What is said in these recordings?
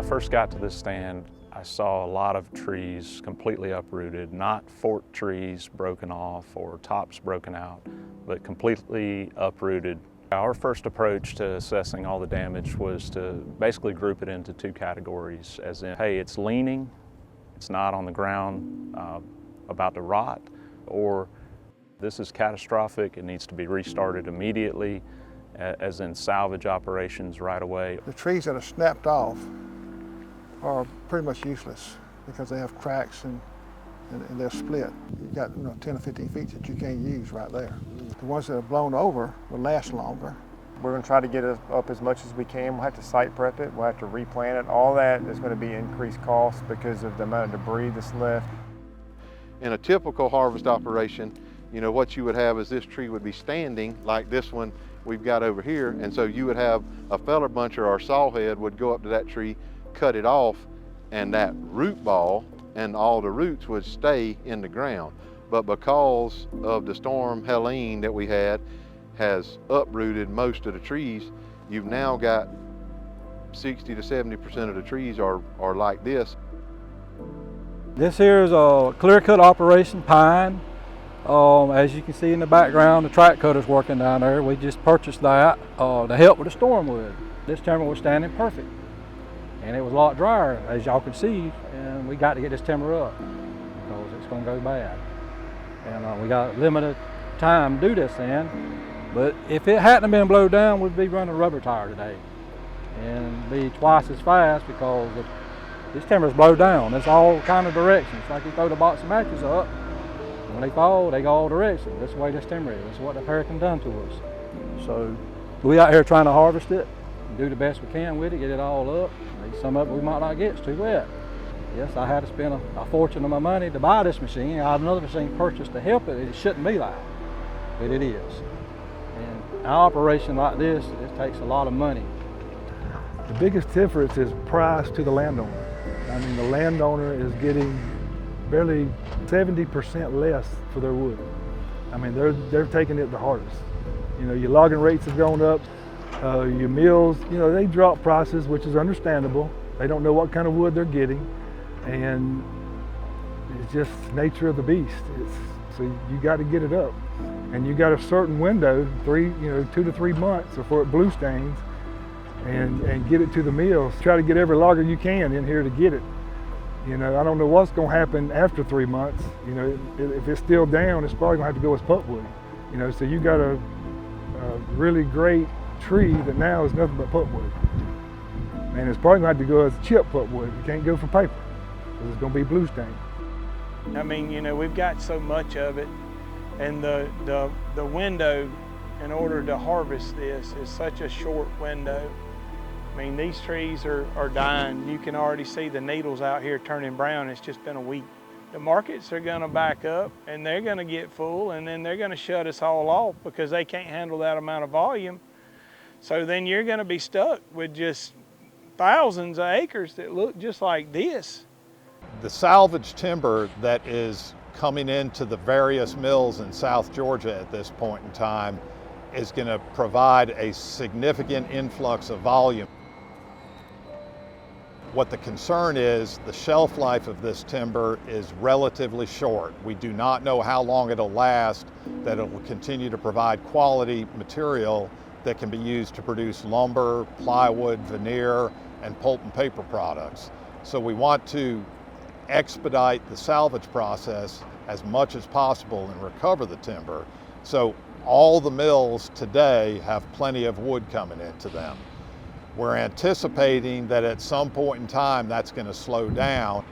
first got to this stand, I saw a lot of trees completely uprooted, not forked trees broken off or tops broken out, but completely uprooted. Our first approach to assessing all the damage was to basically group it into two categories, as in, hey, it's leaning, it's not on the ground about to rot, or this is catastrophic, it needs to be restarted immediately, as in salvage operations right away. The trees that are snapped off are pretty much useless because they have cracks and they're split. You've got 10 or 15 feet that you can't use right there. The ones that are blown over will last longer. We're going to try to get it up as much as we can. We'll have to site prep it, we'll have to replant it. All that is going to be increased cost because of the amount of debris that's left. In a typical harvest operation, what you would have is this tree would be standing like this one we've got over here, and so you would have a feller buncher or saw head would go up to that tree, cut it off, and that root ball and all the roots would stay in the ground. But because of the storm Helene that we had has uprooted most of the trees, you've now got 60 to 70% of the trees are like this. This here is a clear cut operation, pine. As you can see in the background, the track cutter's working down there. We just purchased that to help with the storm wood. This timber was standing perfect, and it was a lot drier, as y'all can see, and we got to get this timber up because it's going to go bad. And we got limited time to do this then, but if it hadn't been blowed down, we'd be running a rubber tire today and be twice as fast because this timber is blowed down. It's all kind of directions. It's like you throw the box of matches up. When they fall, they go all directions. That's the way this timber is. That's what the hurricane done to us. So we out here trying to harvest it, and do the best we can with it, get it all up. Some of it we might not get, it's too wet. Yes, I had to spend a fortune of my money to buy this machine. I had another machine purchased to help it. It shouldn't be like, but it is. And an operation like this, it takes a lot of money. The biggest difference is price to the landowner. I mean, the landowner is getting barely 70% less for their wood. I mean, they're taking it the hardest. Your logging rates have gone up. Your mills, they drop prices, which is understandable. They don't know what kind of wood they're getting, and it's just nature of the beast. So you got to get it up, and you got a certain window, 2 to 3 months before it blue stains, and get it to the mills. Try to get every logger you can in here to get it. I don't know what's going to happen after 3 months. If it's still down, it's probably going to have to go as pulpwood. So you got a really great tree that now is nothing but pulpwood. And it's probably going to have to go as chip pulpwood. You can't go for paper because it's going to be blue stained. I mean, we've got so much of it, and the window in order to harvest this is such a short window. I mean, these trees are dying. You can already see the needles out here turning brown. It's just been a week. The markets are going to back up, and they're going to get full, and then they're going to shut us all off because they can't handle that amount of volume. So then you're going to be stuck with just thousands of acres that look just like this. The salvage timber that is coming into the various mills in South Georgia at this point in time is going to provide a significant influx of volume. What the concern is, the shelf life of this timber is relatively short. We do not know how long it'll last, that it will continue to provide quality material that can be used to produce lumber, plywood, veneer, and pulp and paper products. So we want to expedite the salvage process as much as possible and recover the timber. So all the mills today have plenty of wood coming into them. We're anticipating that at some point in time that's going to slow down.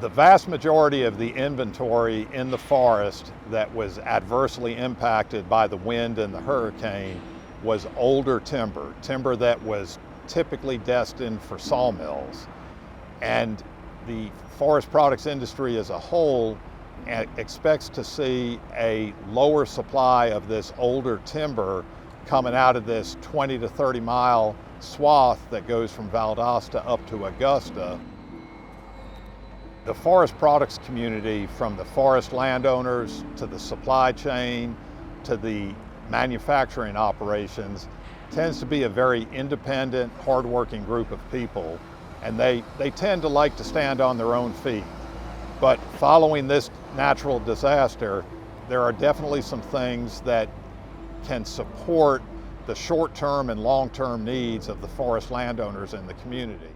The vast majority of the inventory in the forest that was adversely impacted by the wind and the hurricane was older timber, timber that was typically destined for sawmills. And the forest products industry as a whole expects to see a lower supply of this older timber coming out of this 20 to 30 mile swath that goes from Valdosta up to Augusta. The forest products community, from the forest landowners to the supply chain to the manufacturing operations, tends to be a very independent, hardworking group of people and they tend to like to stand on their own feet. But following this natural disaster, there are definitely some things that can support the short-term and long-term needs of the forest landowners in the community.